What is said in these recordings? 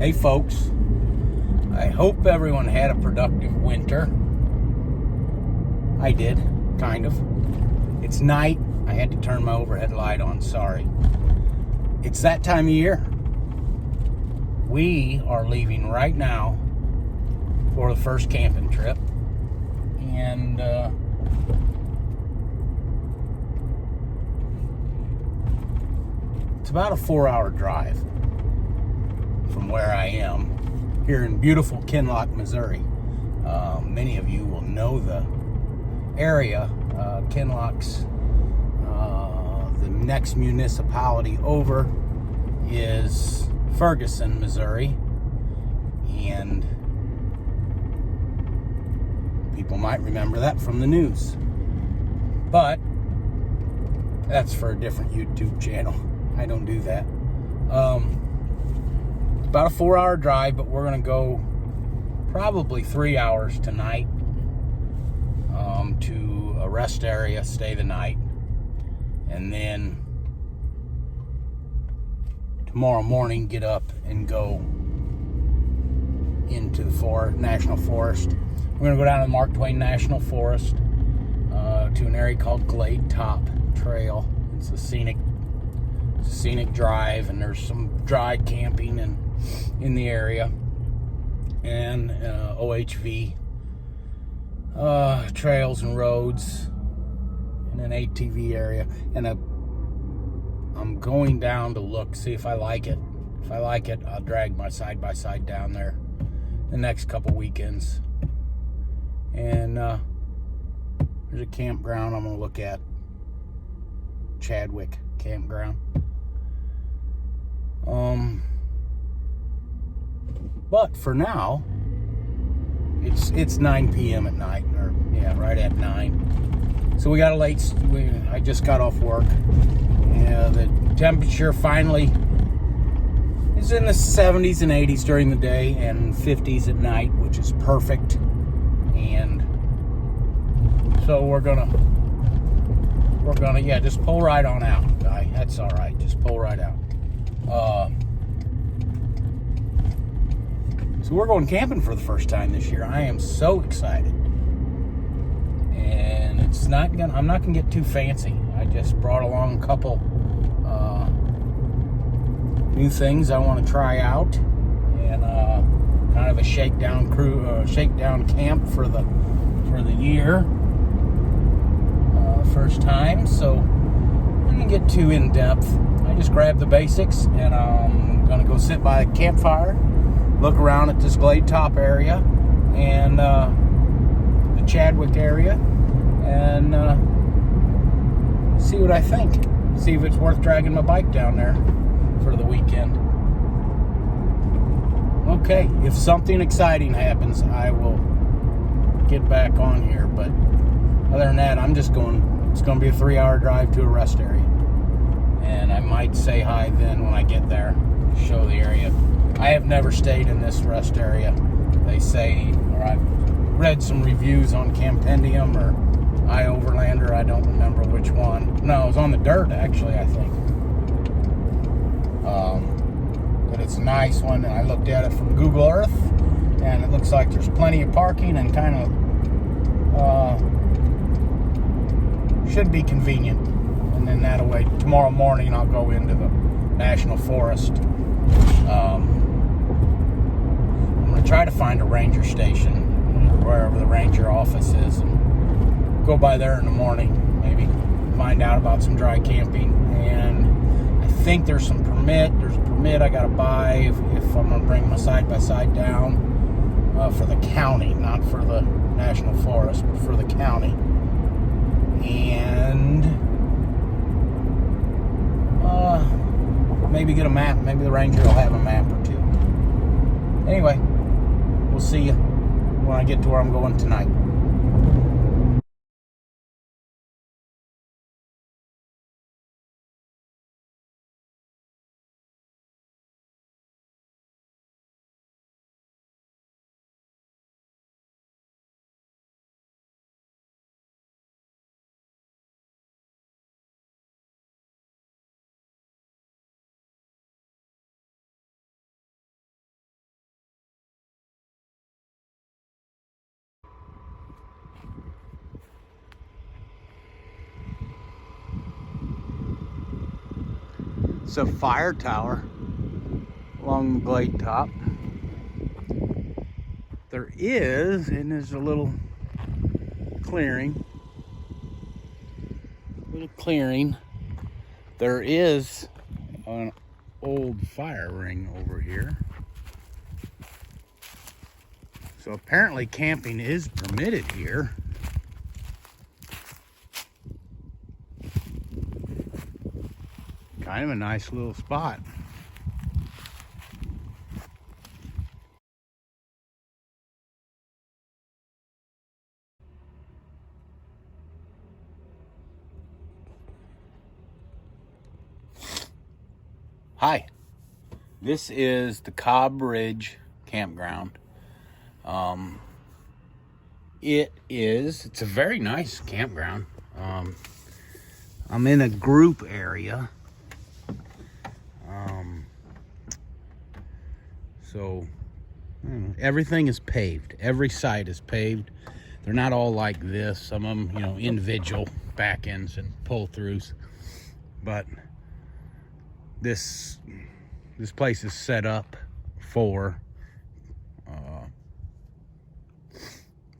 Hey folks, I hope everyone had a productive winter. I did, kind of. It's night. I had to turn my overhead light on, sorry. It's that time of year. We are leaving right now for the first camping trip. And it's about a 4-hour drive from where I am here in beautiful Kinloch, Missouri. Many of you will know the area. Kinloch's the next municipality over is Ferguson, Missouri, and people might remember that from the news, but that's for a different YouTube channel. I don't do that. About a 4-hour drive, but we're going to go probably 3 hours tonight to a rest area, stay the night, and then tomorrow morning get up and go into the National Forest. We're going to go down to the Mark Twain National Forest to an area called Glade Top Trail. It's a scenic drive, and there's some dry camping in the area, and OHV trails and roads, and an ATV area. And I'm going down to see if I like it. If I like it, I'll drag my side-by-side down there the next couple weekends. And there's a campground I'm going to look at, Chadwick Campground. But for now, it's 9 p.m. at night, or yeah, right at 9. So we got I just got off work. The temperature finally is in the 70s and 80s during the day and 50s at night, which is perfect. And so we're gonna just pull right on out, guy. That's all right. Just pull right out. So we're going camping for the first time this year. I am so excited. And I'm not gonna get too fancy. I just brought along a couple new things I want to try out, and kind of a shakedown camp for the year. First time, so I didn't get too in depth. I just grabbed the basics, and I'm gonna go sit by a campfire, look around at this Glade Top area and the Chadwick area, and see what I think. See if it's worth dragging my bike down there for the weekend. Okay, if something exciting happens, I will get back on here, but other than that, it's going to be a 3-hour drive to a rest area. And I might say hi then when I get there, show the area. I have never stayed in this rest area. They say, or I've read some reviews on Campendium or iOverlander, I don't remember which one. No, it was on the Dirt, actually, I think. But it's a nice one, and I looked at it from Google Earth, and it looks like there's plenty of parking and kind of should be convenient. And then that way, tomorrow morning, I'll go into the National Forest. I'm going to try to find a ranger station, wherever the ranger office is, and go by there in the morning, maybe find out about some dry camping. And I think there's a permit I got to buy if I'm going to bring my side-by-side down for the county, not for the National Forest, but for the county. And maybe get a map. Maybe the ranger will have a map or two. Anyway, we'll see you when I get to where I'm going tonight. It's a fire tower along the glade top. There is, and there's a little clearing. There is an old fire ring over here. So apparently camping is permitted here. Kind of a nice little spot. Hi, this is the Cobb Ridge Campground. It's a very nice campground. I'm in a group area. So everything is paved. Every site is paved. They're not all like this. Some of them, individual back ends and pull throughs. But this place is set up for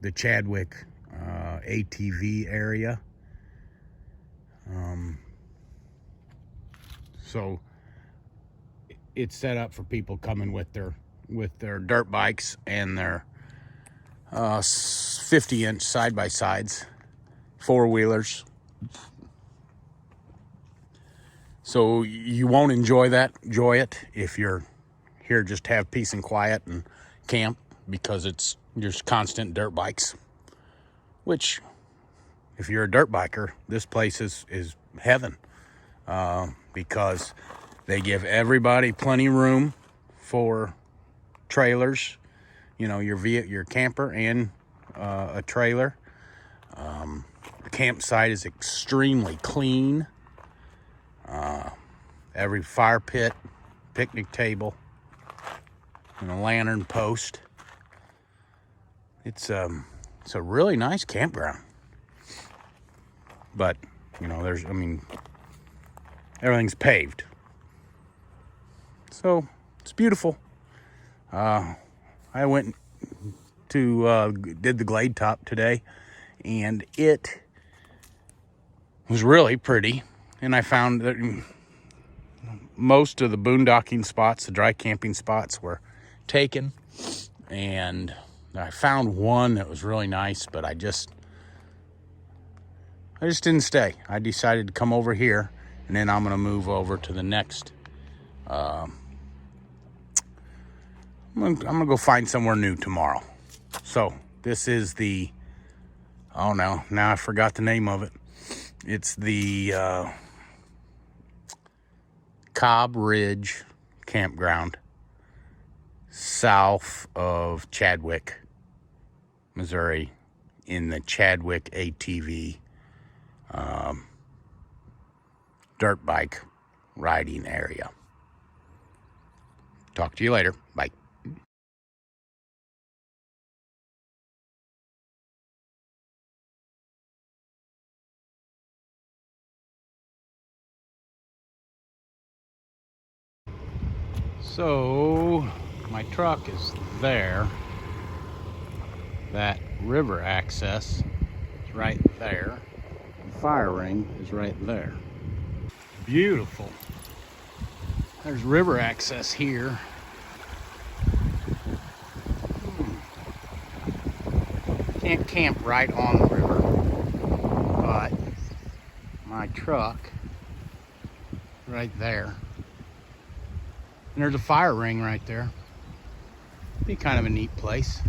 the Chadwick ATV area. So it's set up for people coming with their dirt bikes and their 50-inch side-by-sides, four-wheelers. So you won't enjoy it if you're here just to have peace and quiet and camp, because it's just constant dirt bikes. Which, if you're a dirt biker, this place is heaven, because they give everybody plenty of room for trailers, your camper and a trailer. The campsite is extremely clean. Every fire pit, picnic table, and a lantern post. It's a really nice campground. But, everything's paved. So, it's beautiful. I went to, did the glade top today, and it was really pretty. And I found that most of the boondocking spots, the dry camping spots, were taken. And I found one that was really nice, but I just didn't stay. I decided to come over here, and then I'm going to move over to the next. I'm going to go find somewhere new tomorrow. So this is now I forgot the name of it. It's the Cobb Ridge Campground, south of Chadwick, Missouri, in the Chadwick ATV dirt bike riding area. Talk to you later. Bye. So my truck is there. That river access is right there. The fire ring is right there. Beautiful. There's river access here. Can't camp right on the river, but my truck right there. And there's a fire ring right there. Be kind of a neat place.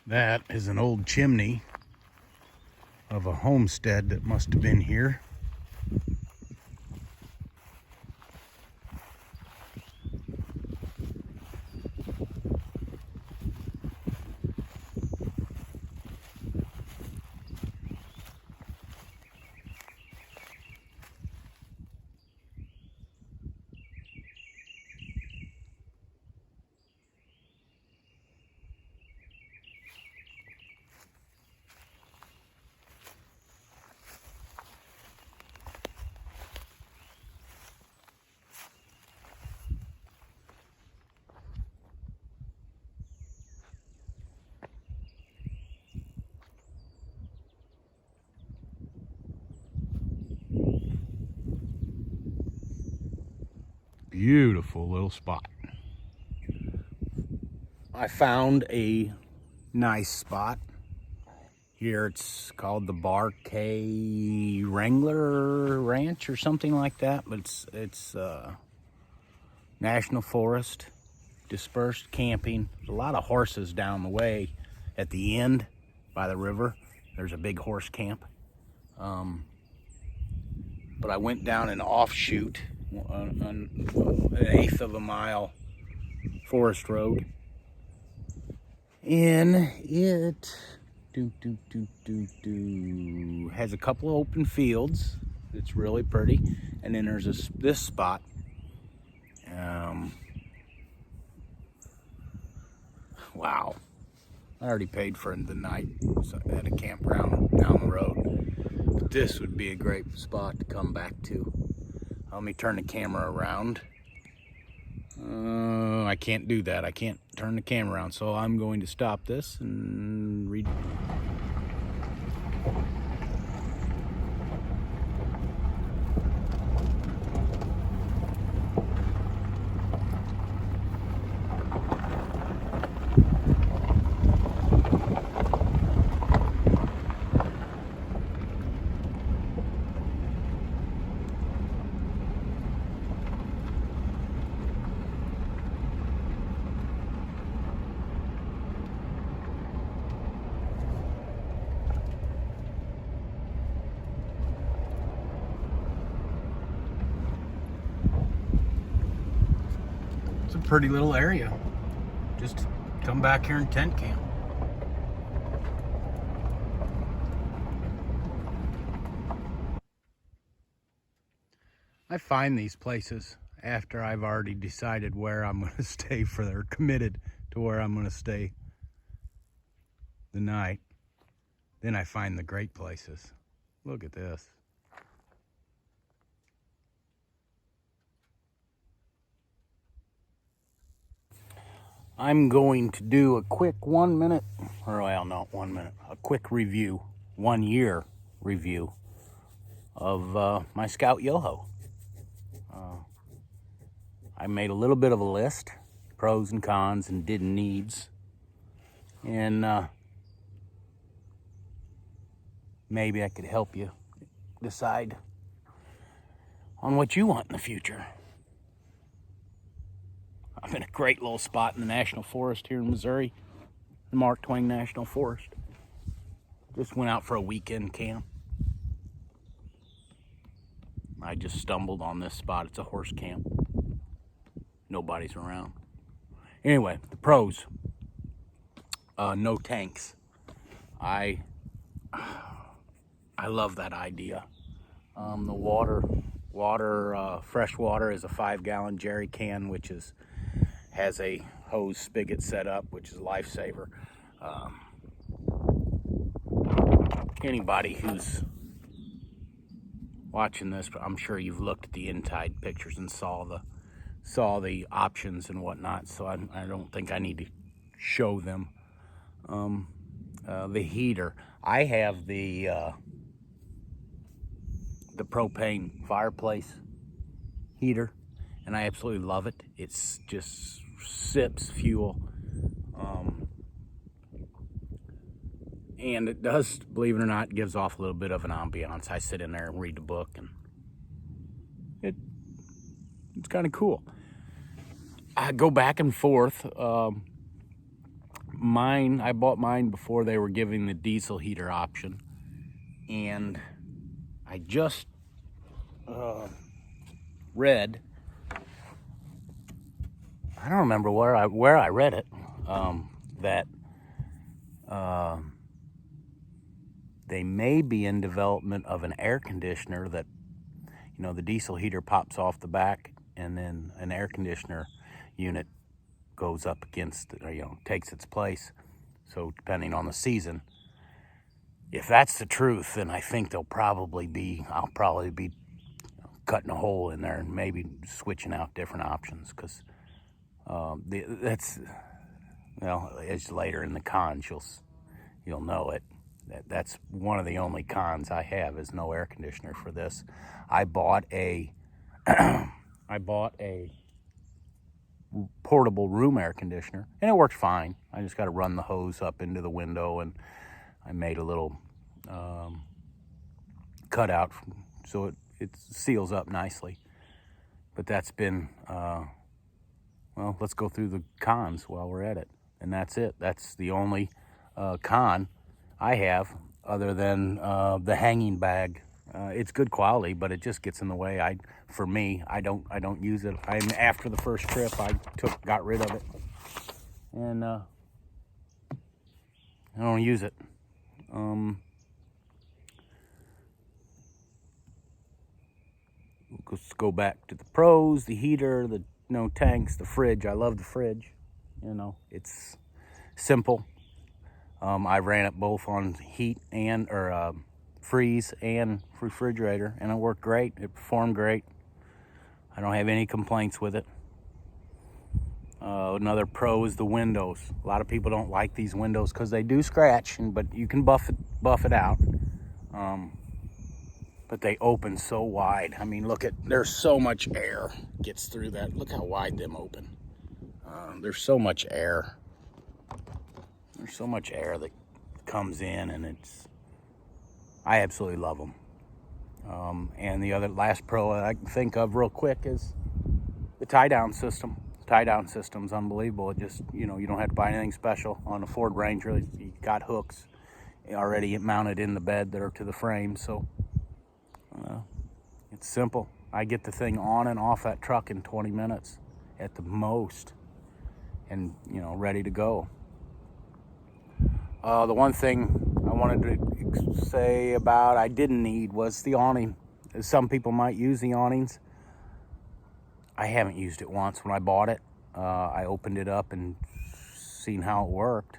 That is an old chimney of a homestead that must have been here. Beautiful little spot. I found a nice spot here. It's called the Bar K Wrangler Ranch or something like that, but it's National Forest, dispersed camping. There's a lot of horses down the way at the end by the river. There's a big horse camp. But I went down an offshoot, an 1/8 of a mile forest road, and it has a couple of open fields. It's really pretty, and then there's this spot. Wow, I already paid for the night at a campground down the road. But this would be a great spot to come back to. Let me turn the camera around. I can't do that. I can't turn the camera around, so I'm going to stop this and read. It's a pretty little area. Just come back here and tent camp. I find these places after I've already decided where I'm going to stay or committed to where I'm going to stay the night. Then I find the great places. Look at this. I'm going to do a quick 1 minute, or well, not 1 minute, a quick review, 1 year review of my Scout Yoho. I made a little bit of a list, pros and cons and did needs, and maybe I could help you decide on what you want in the future. I'm in a great little spot in the National Forest here in Missouri, the Mark Twain National Forest. Just went out for a weekend camp. I just stumbled on this spot. It's a horse camp. Nobody's around. Anyway, the pros. No tanks. I love that idea. The fresh water is a 5-gallon jerry can, which has a hose spigot set up, which is a lifesaver. Anybody who's watching this, I'm sure you've looked at the Intide pictures and saw the options and whatnot, so I don't think I need to show them. The heater. I have the propane fireplace heater, and I absolutely love it. It's just sips fuel. And it does, believe it or not, gives off a little bit of an ambiance. I sit in there and read the book, and it's kind of cool. I go back and forth. mine, I bought mine before they were giving the diesel heater option, and I just read, I don't remember where I read it, that they may be in development of an air conditioner that, you know, the diesel heater pops off the back, and then an air conditioner unit goes up against, you know, takes its place. So depending on the season, if that's the truth, then I think I'll probably be cutting a hole in there and maybe switching out different options, because that's, well, as later in the cons you'll know it. That's one of the only cons I have, is no air conditioner for this. I bought a portable room air conditioner, and it works fine. I just got to run the hose up into the window, and I made a little cutout so it seals up nicely. But that's been, well, let's go through the cons while we're at it. And that's it. That's the only con I have, other than the hanging bag. It's good quality, but it just gets in the way. For me, I don't use it. After the first trip, I got rid of it, and I don't use it. Let's go back to the pros: the heater, the tanks, the fridge. I love the fridge. You know, it's simple. I ran it both on heat and freeze and refrigerator, and it worked great. It performed great. I don't have any complaints with it. Another pro is the windows. A lot of people don't like these windows because they do scratch, but you can buff it out. But they open so wide. I mean, there's so much air gets through that. Look how wide them open. There's so much air. There's so much air that comes in, and I absolutely love them. And the last pro I can think of real quick is the tie-down system. The tie-down system's unbelievable. It just, you don't have to buy anything special. On a Ford Ranger, you got hooks already mounted in the bed that are to the frame, so it's simple. I get the thing on and off that truck in 20 minutes at the most, and ready to go. The one thing I wanted to say about I didn't need was the awning. Some people might use the awnings. I haven't used it once. When I bought it, I opened it up and seen how it worked.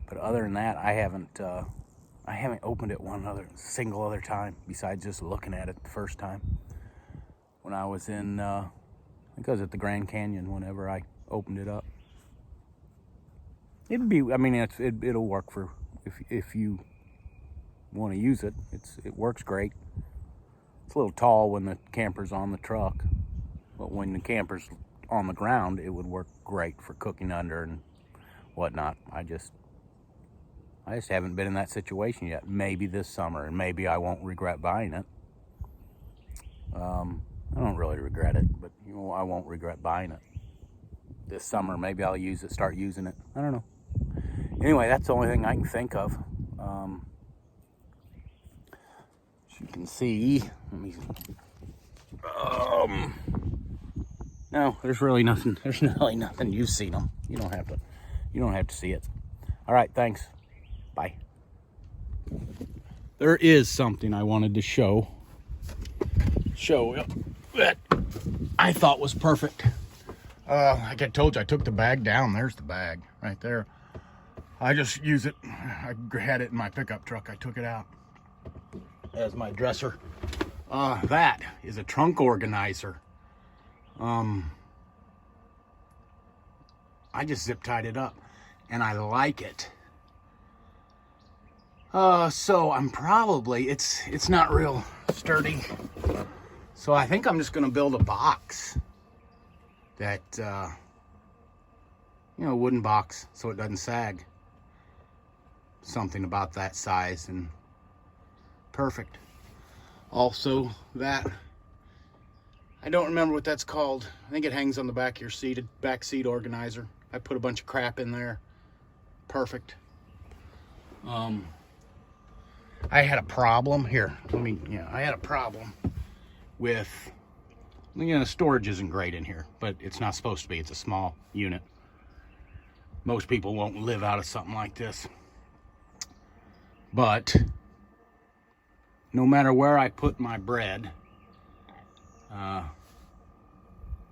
But other than that, I haven't opened it single other time besides just looking at it the first time. When I was in, I think I was at the Grand Canyon whenever I opened it up. It'll work for if you want to use it. It works great. It's a little tall when the camper's on the truck, but when the camper's on the ground, it would work great for cooking under and whatnot. I just haven't been in that situation yet. Maybe this summer, and maybe I won't regret buying it. I don't really regret it, but I won't regret buying it. This summer, maybe I'll start using it. I don't know. Anyway, that's the only thing I can think of. As you can see, no, there's really nothing. There's really nothing. You've seen them. You don't have to see it. All right, thanks. Bye. There is something I wanted to show that I thought was perfect. Like I told you, I took the bag down. There's the bag right there. I just use it. I had it in my pickup truck. I took it out as my dresser. That is a trunk organizer. I just zip tied it up, and I like it. So I'm probably, it's not real sturdy. So I think I'm just gonna build a box that, wooden box so it doesn't sag. Something about that size and perfect. Also, that, I don't remember what that's called. I think it hangs on the back of your seat, a back seat organizer. I put a bunch of crap in there. perfect. I had a problem here. I had a problem with, the storage isn't great in here, but it's not supposed to be. It's a small unit. Most people won't live out of something like this. But no matter where I put my bread,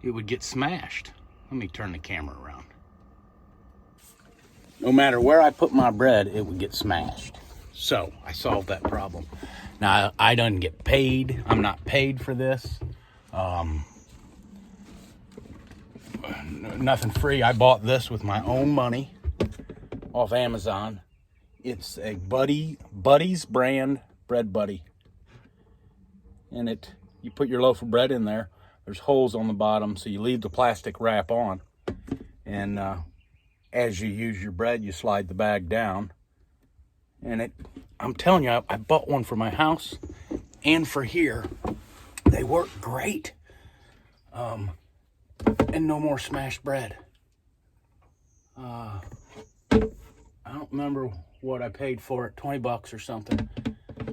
it would get smashed. Let me turn the camera around. No matter where I put my bread, it would get smashed. So I solved that problem. Now, I don't get paid. I'm not paid for this. Nothing free. I bought this with my own money off Amazon. It's a Buddy's brand Bread Buddy. And you put your loaf of bread in there. There's holes on the bottom, so you leave the plastic wrap on. And as you use your bread, you slide the bag down. And I'm telling you, I bought one for my house and for here. They work great. And no more smashed bread. I don't remember what I paid for it, 20 bucks or something,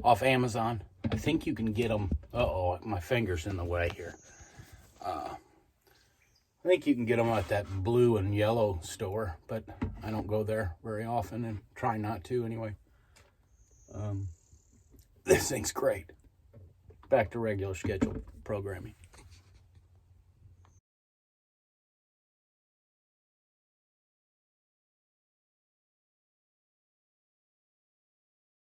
off Amazon. I think you can get them. Uh-oh, my finger's in the way here. I think you can get them at that blue and yellow store, but I don't go there very often and try not to anyway. This thing's great. Back to regular scheduled programming.